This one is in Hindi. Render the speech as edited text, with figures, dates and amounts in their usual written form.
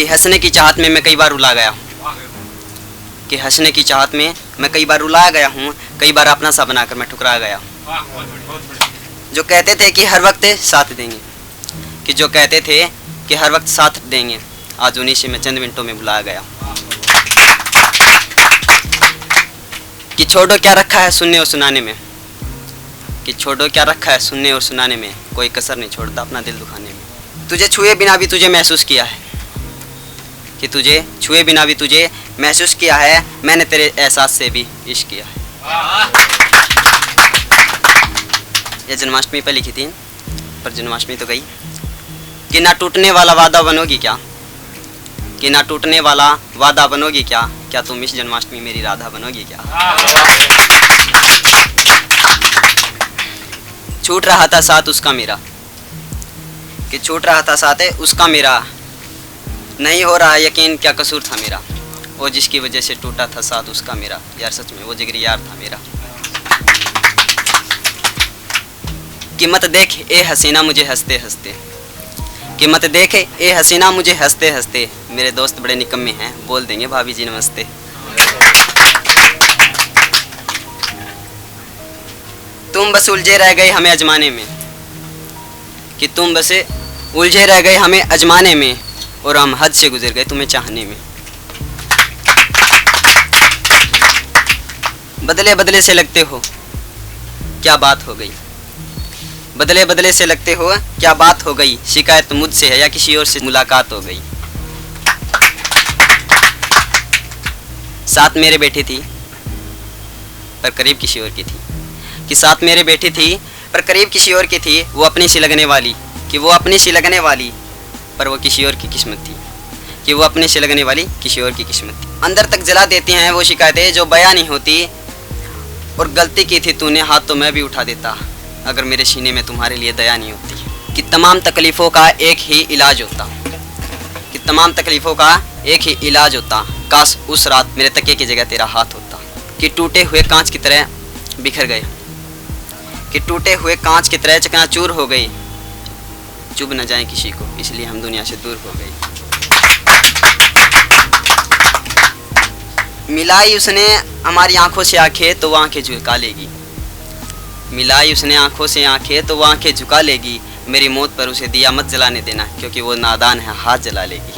कि हंसने की चाहत में मैं कई बार रुला गया हूँ, कि हंसने की चाहत में मैं कई बार रुलाया गया हूँ, कई बार अपना सा बनाकर मैं ठुकरा गया हूँ। जो कहते थे कि हर वक्त साथ देंगे, कि जो कहते थे कि हर वक्त साथ देंगे, आज उन्हीं से मैं चंद मिनटों में भुलाया गया। कि छोड़ो क्या रखा है सुनने और सुनाने में, कि छोड़ो क्या रखा है सुनने और सुनाने में, कोई कसर नहीं छोड़ता अपना दिल दुखाने में। तुझे छुए बिना भी तुझे महसूस किया है, कि तुझे छुए बिना भी तुझे महसूस किया है, मैंने तेरे एहसास से भी इश्क किया है। यह जन्माष्टमी पर लिखी थी, पर जन्माष्टमी तो गई। कि ना टूटने वाला वादा बनोगी क्या, कि ना टूटने वाला वादा बनोगी क्या, क्या तुम इस जन्माष्टमी मेरी राधा बनोगी क्या। छूट रहा था साथ उसका मेरा, कि छूट रहा था साथ उसका मेरा, नहीं हो रहा यकीन क्या कसूर था मेरा, वो जिसकी वजह से टूटा था साथ उसका मेरा। यार सच में वो जिगरी यार था मेरा। कि मत देख ए हसीना मुझे हंसते हंसते, कि मत देख ए हसीना मुझे हंसते हंसते, मेरे दोस्त बड़े निकम्मे हैं बोल देंगे भाभी जी नमस्ते। तुम बस उलझे रह गए हमें अजमाने में, कि तुम बस उलझे रह गए हमें अजमाने में, और हम हद से गुजर गए तुम्हें चाहने में। बदले बदले से लगते हो क्या बात हो गई, बदले बदले से लगते हो क्या बात हो गई, शिकायत मुझसे है या किसी और से मुलाकात हो गई। साथ मेरे बैठी थी पर करीब किसी और की थी, कि साथ मेरे बैठी थी पर करीब किसी और की थी, वो अपनी सी लगने वाली, कि वो अपनी सी लगने वाली, पर वो किसी और की किस्मत थी, कि वो अपने से लगने वाली किसी और की किस्मत थी। अंदर तक जला देती हैं वो शिकायतें जो बयां नहीं होती, और गलती की थी तूने हाथ तो मैं भी उठा देता, अगर मेरे सीने में तुम्हारे लिए दया नहीं होती। कि तमाम तकलीफ़ों का एक ही इलाज होता, कि तमाम तकलीफ़ों का एक ही इलाज होता, काश उस रात मेरे तकिए की जगह तेरा हाथ होता। कि टूटे हुए कांच की तरह बिखर गए, कि टूटे हुए कांच की तरह चकनाचूर हो गई, चुभ न जाए किसी को इसलिए हम दुनिया से दूर हो गए। मिलाई उसने हमारी आंखों से आंखें तो वो आंखें झुका लेगी, मिलाई उसने आंखों से आंखें तो वो आंखें झुका लेगी, मेरी मौत पर उसे दिया मत जलाने देना, क्योंकि वो नादान है हाथ जला लेगी।